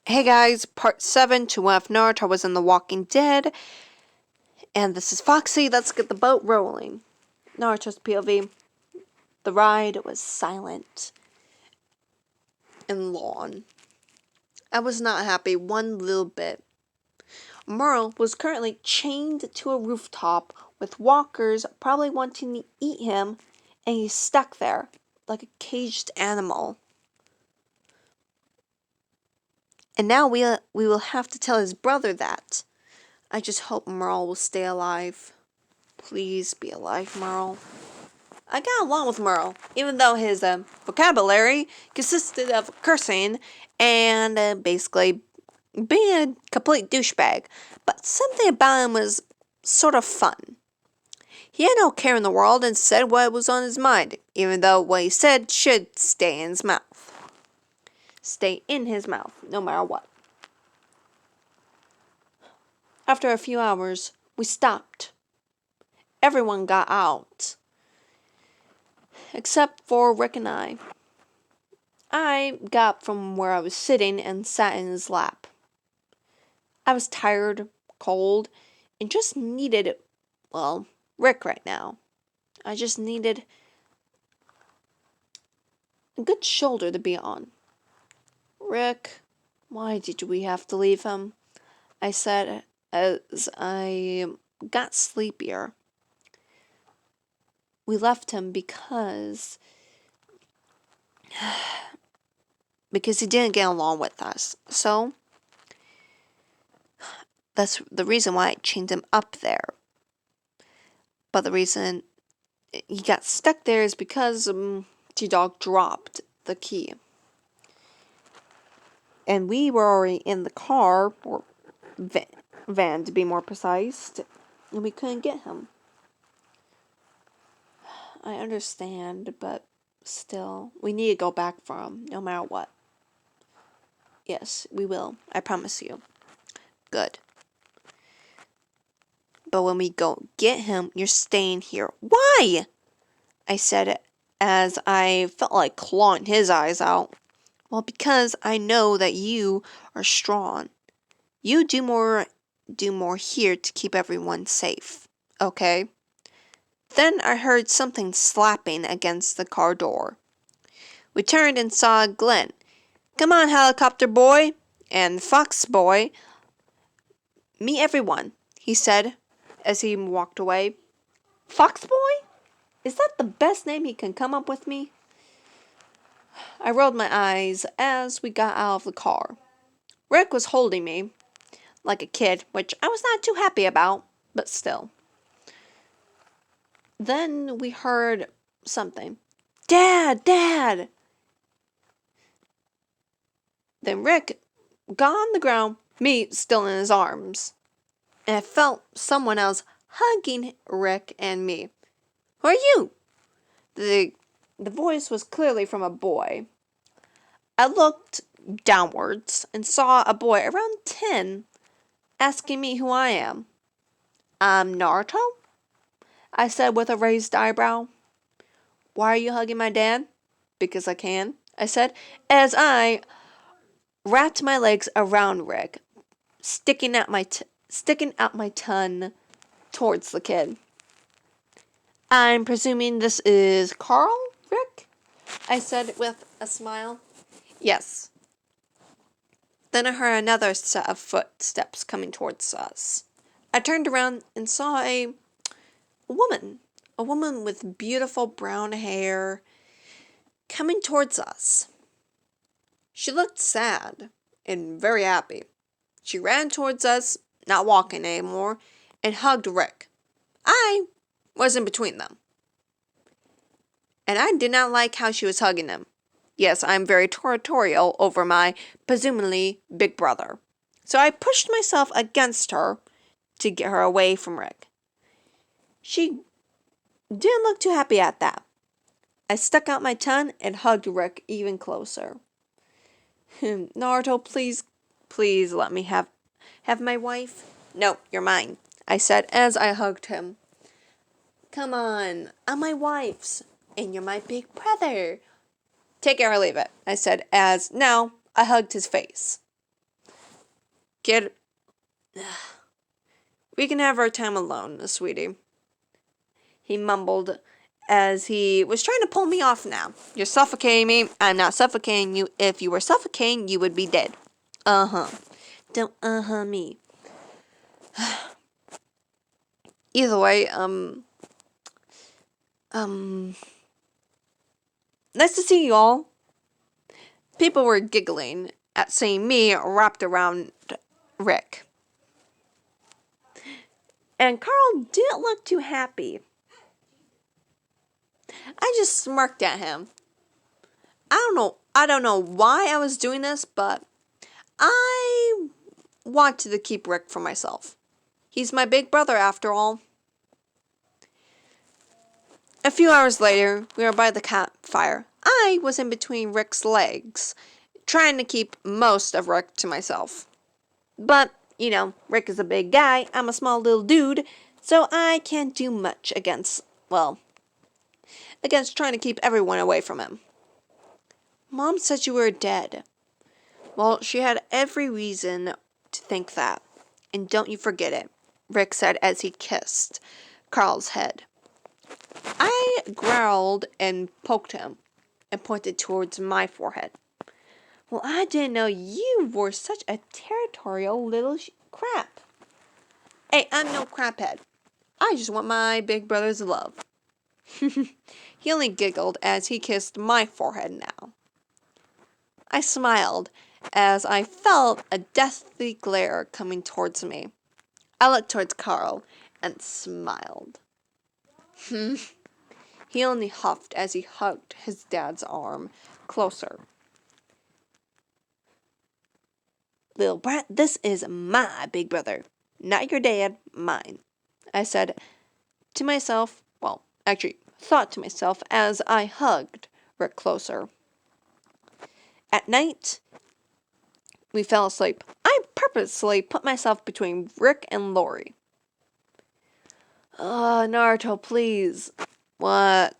Hey guys, part 7 to when Naruto was in The Walking Dead, and this is Foxy. Let's get the boat rolling. Naruto's POV. The ride was silent and long. I was not happy one little bit. Merle was currently chained to a rooftop with walkers probably wanting to eat him, and he's stuck there like a caged animal. And now we will have to tell his brother that. I just hope Merle will stay alive. Please be alive, Merle. I got along with Merle, even though his vocabulary consisted of cursing and basically being a complete douchebag. But something about him was sort of fun. He had no care in the world and said what was on his mind, even though what he said should stay in his mouth. Stay in his mouth, no matter what. After a few hours, we stopped. Everyone got out, except for Rick and I. I got up from where I was sitting and sat in his lap. I was tired, cold, and just needed, Rick right now. I just needed a good shoulder to be on. Rick, why did we have to leave him? I said as I got sleepier. We left him because he didn't get along with us. So that's the reason why I chained him up there. But the reason he got stuck there is because T-Dog dropped the key. And we were already in the car, or van to be more precise, and we couldn't get him. I understand, but still, we need to go back for him, no matter what. Yes, we will. I promise you. Good. But when we go get him, you're staying here. Why? I said as I felt like clawing his eyes out. Well, because I know that you are strong. You do more here to keep everyone safe. Okay? Then I heard something slapping against the car door. We turned and saw Glenn. Come on, helicopter boy and fox boy. Meet everyone, he said as he walked away. Fox boy? Is that the best name he can come up with me? I rolled my eyes as we got out of the car. Rick was holding me like a kid, which I was not too happy about, but still. Then we heard something. Dad! Dad! Then Rick got on the ground, me still in his arms. And I felt someone else hugging Rick and me. Who are you? The voice was clearly from a boy. I looked downwards and saw a boy around 10 asking me who I am. I'm Naruto? I said with a raised eyebrow. Why are you hugging my dad? Because I can, I said, as I wrapped my legs around Rick, sticking out my tongue towards the kid. I'm presuming this is Carl, Rick? I said with a smile. Yes. Then I heard another set of footsteps coming towards us. I turned around and saw a woman with beautiful brown hair coming towards us. She looked sad and very happy. She ran towards us, not walking anymore, and hugged Rick. I was in between them. And I did not like how she was hugging him. Yes, I'm very territorial over my presumably big brother. So I pushed myself against her to get her away from Rick. She didn't look too happy at that. I stuck out my tongue and hugged Rick even closer. Naruto, please let me have my wife. No, you're mine, I said as I hugged him. Come on, I'm my wife's, and you're my big brother. Take it or leave it, I said as now I hugged his face. Kid, we can have our time alone, sweetie, he mumbled as he was trying to pull me off now. You're suffocating me. I'm not suffocating you. If you were suffocating, you would be dead. Uh-huh. Don't uh-huh me. Either way, nice to see you all. People were giggling at seeing me wrapped around Rick. And Carl didn't look too happy. I just smirked at him. I don't know why I was doing this, but I wanted to keep Rick for myself. He's my big brother after all. A few hours later, we were by the campfire. I was in between Rick's legs, trying to keep most of Rick to myself. But, you know, Rick is a big guy, I'm a small little dude, so I can't do much against trying to keep everyone away from him. Mom said you were dead. Well, she had every reason to think that. And don't you forget it, Rick said as he kissed Carl's head. I growled and poked him and pointed towards my forehead. Well, I didn't know you were such a territorial little crap. Hey, I'm no craphead. I just want my big brother's love. He only giggled as he kissed my forehead now. I smiled as I felt a deathly glare coming towards me. I looked towards Carl and smiled. He only huffed as he hugged his dad's arm closer. Little brat, this is my big brother. Not your dad, mine. I said to myself, thought to myself as I hugged Rick closer. At night, we fell asleep. I purposely put myself between Rick and Lori. Naruto, please. What?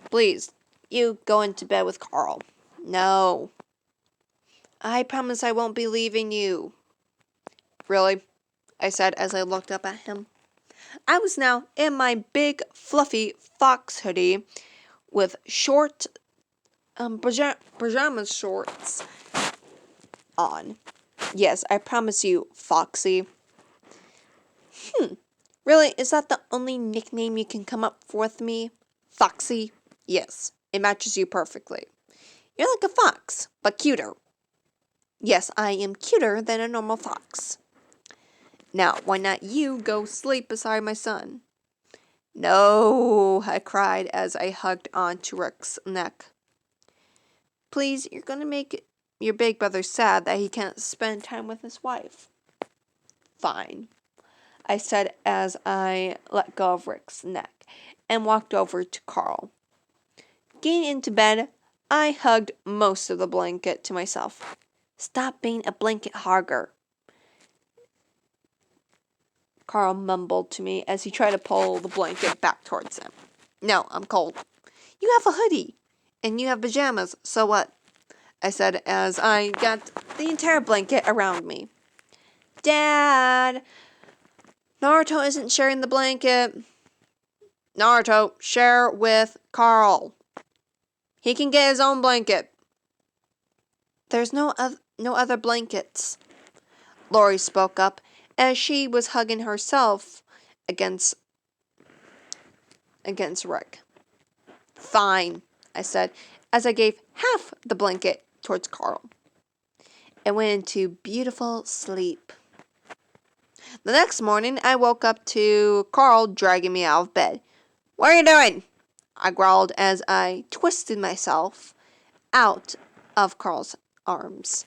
Please, you go into bed with Carl. No. I promise I won't be leaving you. Really? I said as I looked up at him. I was now in my big, fluffy fox hoodie with short pajama shorts on. Yes, I promise you, Foxy. Really, is that the only nickname you can come up with me? Foxy? Yes, it matches you perfectly. You're like a fox, but cuter. Yes, I am cuter than a normal fox. Now, why not you go sleep beside my son? No, I cried as I hugged onto Rick's neck. Please, you're going to make your big brother sad that he can't spend time with his wife. Fine, I said as I let go of Rick's neck and walked over to Carl. Getting into bed, I hugged most of the blanket to myself. Stop being a blanket hogger, Carl mumbled to me as he tried to pull the blanket back towards him. No, I'm cold. You have a hoodie, and you have pajamas, so what? I said as I got the entire blanket around me. Dad! Naruto isn't sharing the blanket. Naruto, share with Carl. He can get his own blanket. There's no other blankets. Lori spoke up as she was hugging herself against Rick. Fine, I said as I gave half the blanket towards Carl and went into beautiful sleep. The next morning, I woke up to Carl dragging me out of bed. What are you doing? I growled as I twisted myself out of Carl's arms.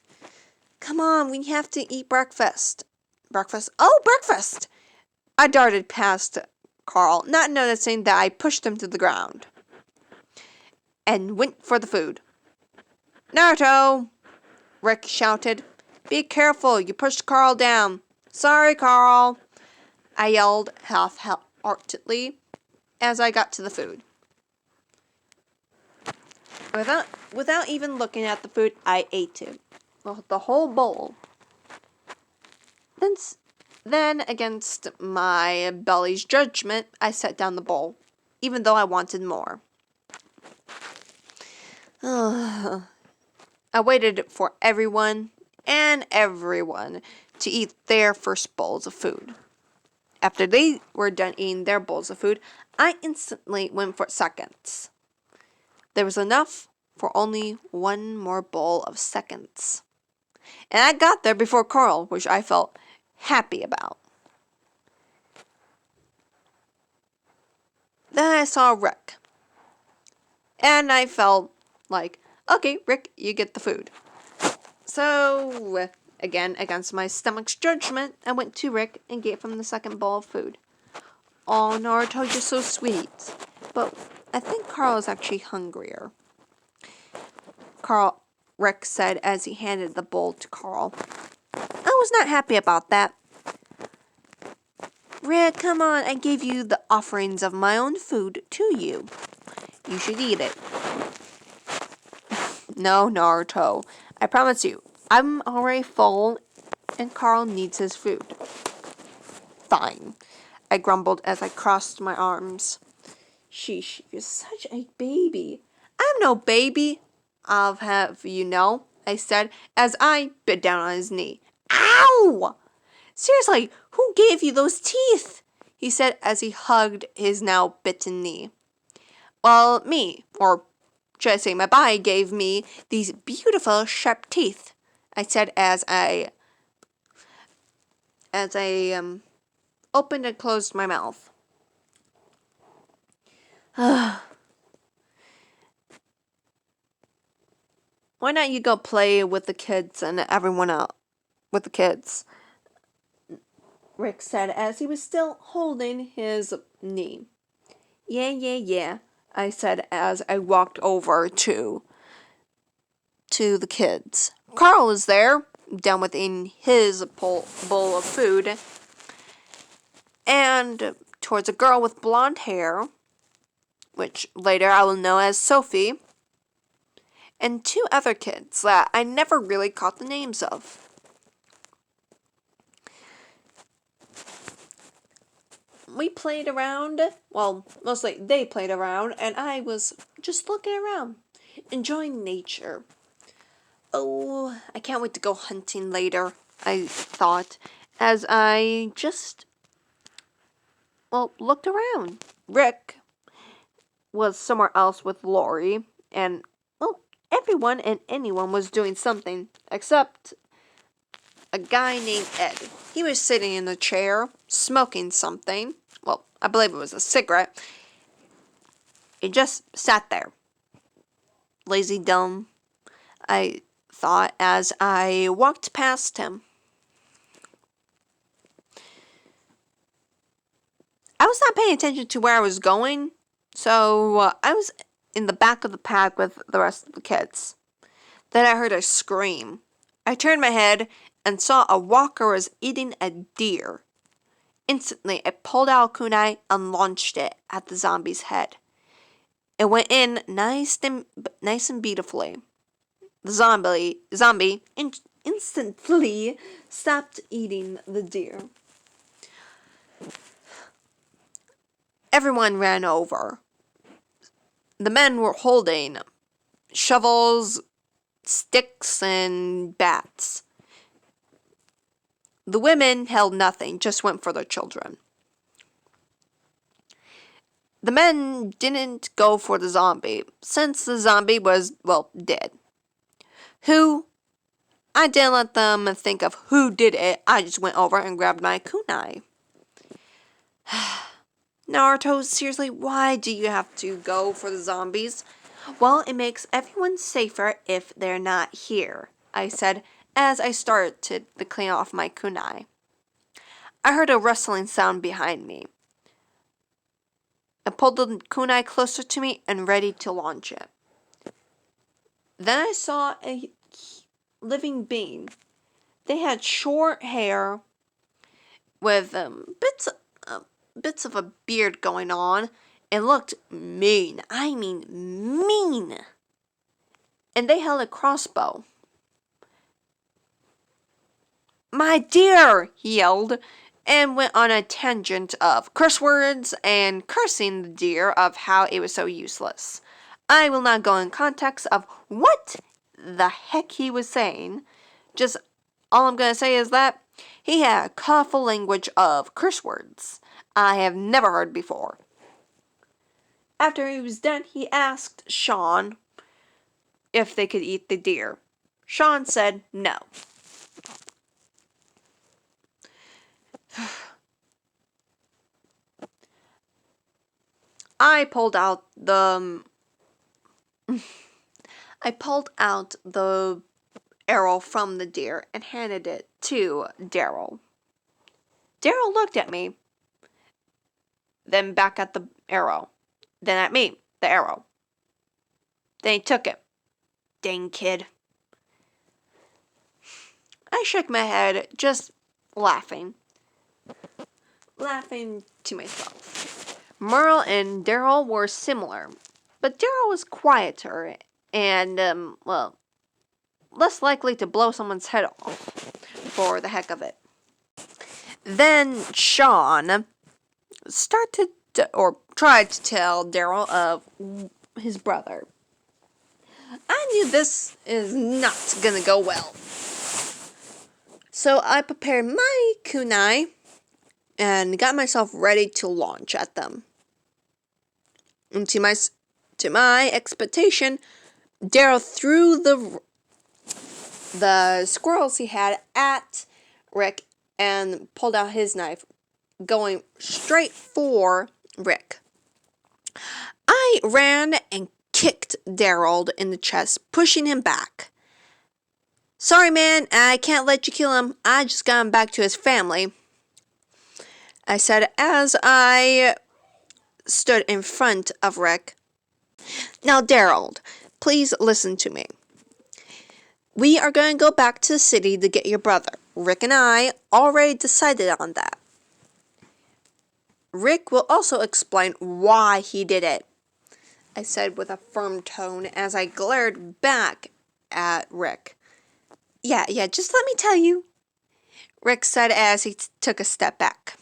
Come on, we have to eat breakfast. Breakfast? Oh, breakfast! I darted past Carl, not noticing that I pushed him to the ground, and went for the food. Naruto! Rick shouted. Be careful, you pushed Carl down. Sorry, Carl, I yelled half-heartedly as I got to the food. Without even looking at the food, I ate it. Well, the whole bowl. Then, against my belly's judgment, I set down the bowl, even though I wanted more. I waited for everyone to eat their first bowls of food. After they were done eating their bowls of food, I instantly went for seconds. There was enough for only one more bowl of seconds. And I got there before Carl, which I felt happy about. Then I saw Rick. And I felt like, okay, Rick, you get the food. So, again, against my stomach's judgment, I went to Rick and gave him the second bowl of food. Oh, Naruto, you're so sweet. But I think Carl is actually hungrier. Rick said as he handed the bowl to Carl. I was not happy about that. Rick, come on, I gave you the offerings of my own food to you. You should eat it. No, Naruto. I promise you, I'm already full and Carl needs his food. Fine, I grumbled as I crossed my arms. Sheesh, you're such a baby. I'm no baby, I'll have you know, I said as I bit down on his knee. Ow! Seriously, who gave you those teeth? He said as he hugged his now bitten knee. Well, me, or should I say my body gave me these beautiful sharp teeth, I said as I opened and closed my mouth. Why not you go play with the kids and everyone else with the kids? Rick said as he was still holding his knee. Yeah, I said as I walked over to the kids. Carl was there, done with eating his bowl of food, and towards a girl with blonde hair, which later I will know as Sophie, and two other kids that I never really caught the names of. We played around, well, mostly they played around, and I was just looking around, enjoying nature. Oh, I can't wait to go hunting later, I thought, as I just, looked around. Rick was somewhere else with Lori, and, everyone and anyone was doing something, except a guy named Ed. He was sitting in a chair, smoking something. Well, I believe it was a cigarette. He just sat there. Lazy dumb, I thought as I walked past him. I was not paying attention to where I was going, so I was in the back of the pack with the rest of the kids. Then I heard a scream. I turned my head and saw a walker was eating a deer. Instantly, I pulled out a kunai and launched it at the zombie's head. It went in nice and beautifully. The zombie instantly stopped eating the deer. Everyone ran over. The men were holding shovels, sticks, and bats. The women held nothing, just went for their children. The men didn't go for the zombie, since the zombie was, dead. I didn't let them think of who did it. I just went over and grabbed my kunai. Naruto, seriously, why do you have to go for the zombies? Well, it makes everyone safer if they're not here, I said as I started to clean off my kunai. I heard a rustling sound behind me. I pulled the kunai closer to me and ready to launch it. Then I saw a living being. They had short hair with bits of a beard going on and looked mean. I mean mean. And they held a crossbow. My deer, he yelled, and went on a tangent of curse words and cursing the deer of how it was so useless. I will not go in context of what the heck he was saying. Just all I'm going to say is that he had a colorful language of curse words I have never heard before. After he was done, he asked Sean if they could eat the deer. Sean said no. I pulled out the arrow from the deer and handed it to Daryl. Daryl looked at me, then back at the arrow, then at me, the arrow. Then he took it. Dang kid. I shook my head, just laughing to myself. Merle and Daryl were similar, but Daryl was quieter and, less likely to blow someone's head off for the heck of it. Then Sean tried to tell Daryl of his brother. I knew this is not gonna go well. So I prepared my kunai and got myself ready to launch at them. And to my expectation, Daryl threw the squirrels he had at Rick and pulled out his knife, going straight for Rick. I ran and kicked Daryl in the chest, pushing him back. Sorry, man, I can't let you kill him. I just got him back to his family, I said as I stood in front of Rick. Now, Daryl, please listen to me. We are going to go back to the city to get your brother. Rick and I already decided on that. Rick will also explain why he did it, I said with a firm tone as I glared back at Rick. Yeah, just let me tell you, Rick said as he took a step back.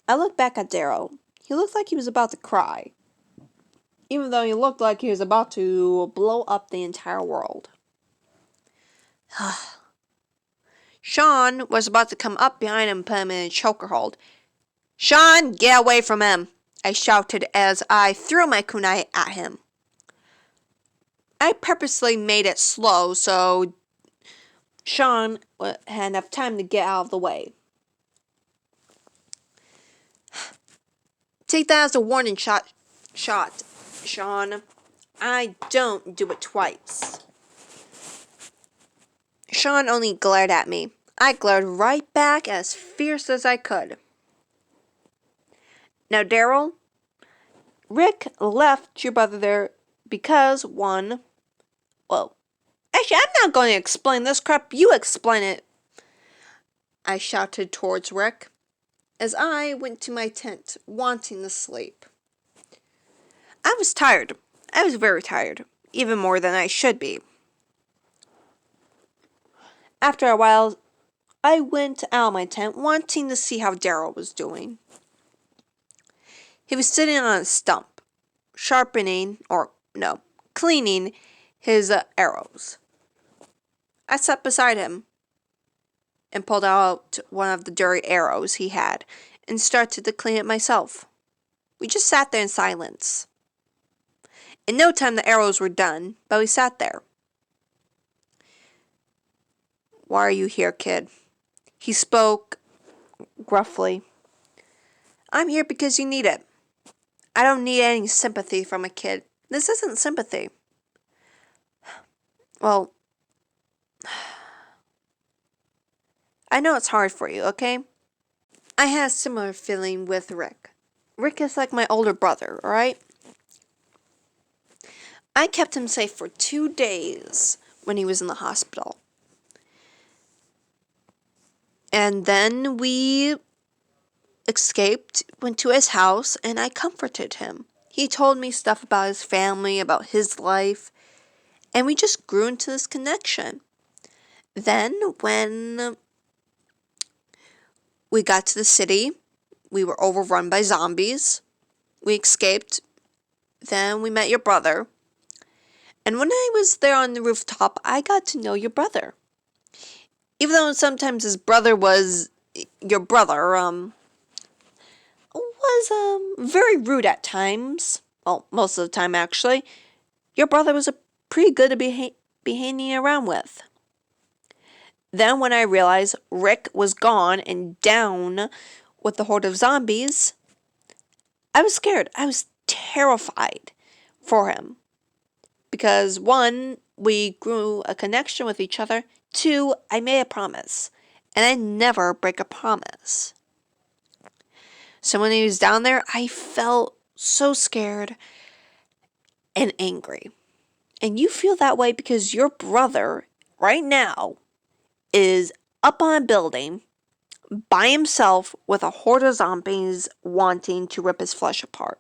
I looked back at Daryl. He looked like he was about to cry, even though he looked like he was about to blow up the entire world. Sean was about to come up behind him and put him in a choker hold. Sean, get away from him, I shouted as I threw my kunai at him. I purposely made it slow so Sean had enough time to get out of the way. Take that as a warning shot, Sean. I don't do it twice. Sean only glared at me. I glared right back as fierce as I could. Now, Daryl, Rick left your brother there because, actually, I'm not going to explain this crap. You explain it, I shouted towards Rick as I went to my tent, wanting to sleep. I was tired. I was very tired, even more than I should be. After a while, I went out of my tent, wanting to see how Daryl was doing. He was sitting on a stump, cleaning his arrows. I sat beside him and pulled out one of the dirty arrows he had and started to clean it myself. We just sat there in silence. In no time the arrows were done, but we sat there. Why are you here, kid? He spoke gruffly. I'm here because you need it. I don't need any sympathy from a kid. This isn't sympathy. Well, I know it's hard for you, okay? I had a similar feeling with Rick. Rick is like my older brother, alright? I kept him safe for 2 days when he was in the hospital. And then we escaped, went to his house, and I comforted him. He told me stuff about his family, about his life, and we just grew into this connection. Then, when we got to the city, we were overrun by zombies. We escaped. Then we met your brother. And when I was there on the rooftop, I got to know your brother. Even though sometimes his brother was your brother, was very rude at times. Well, most of the time, actually. Your brother was a pretty good to be hanging around with. Then when I realized Rick was gone and down with the horde of zombies, I was scared. I was terrified for him. Because one, we grew a connection with each other. Two, I made a promise. And I never break a promise. So when he was down there, I felt so scared and angry. And you feel that way because your brother, right now, is up on a building by himself with a horde of zombies wanting to rip his flesh apart.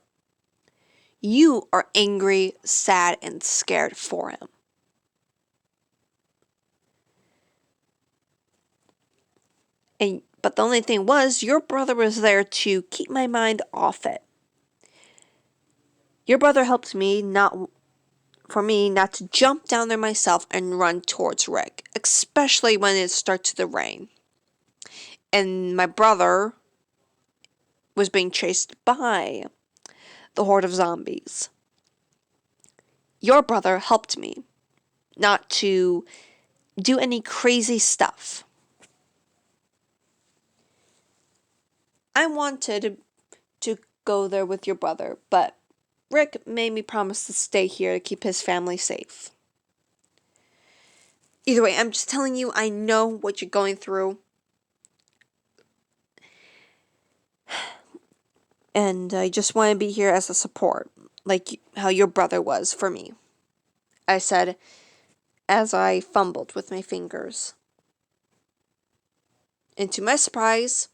You are angry, sad, and scared for him. But the only thing was, your brother was there to keep my mind off it. Your brother helped me not to jump down there myself and run towards Rick, especially when it starts to rain. And my brother was being chased by the horde of zombies. Your brother helped me not to do any crazy stuff. I wanted to go there with your brother, but Rick made me promise to stay here to keep his family safe. Either way, I'm just telling you, I know what you're going through. And I just want to be here as a support, like how your brother was for me. I said, as I fumbled with my fingers. And to my surprise,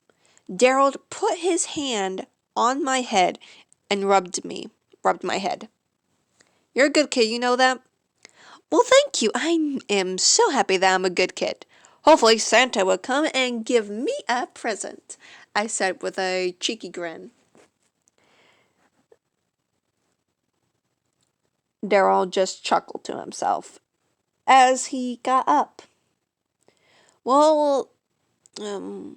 Daryl put his hand on my head and rubbed my head. You're a good kid, you know that? Well, thank you. I am so happy that I'm a good kid. Hopefully Santa will come and give me a present, I said with a cheeky grin. Daryl just chuckled to himself as he got up. Well, that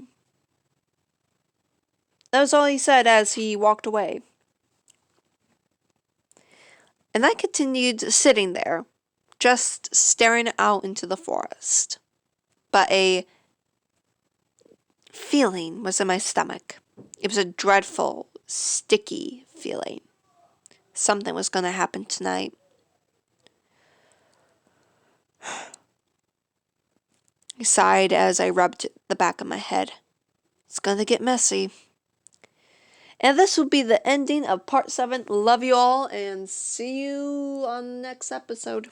was all he said as he walked away. And I continued sitting there, just staring out into the forest. But a feeling was in my stomach. It was a dreadful, sticky feeling. Something was going to happen tonight. I sighed as I rubbed the back of my head. It's going to get messy. And this will be the ending of part 7. Love you all and see you on the next episode.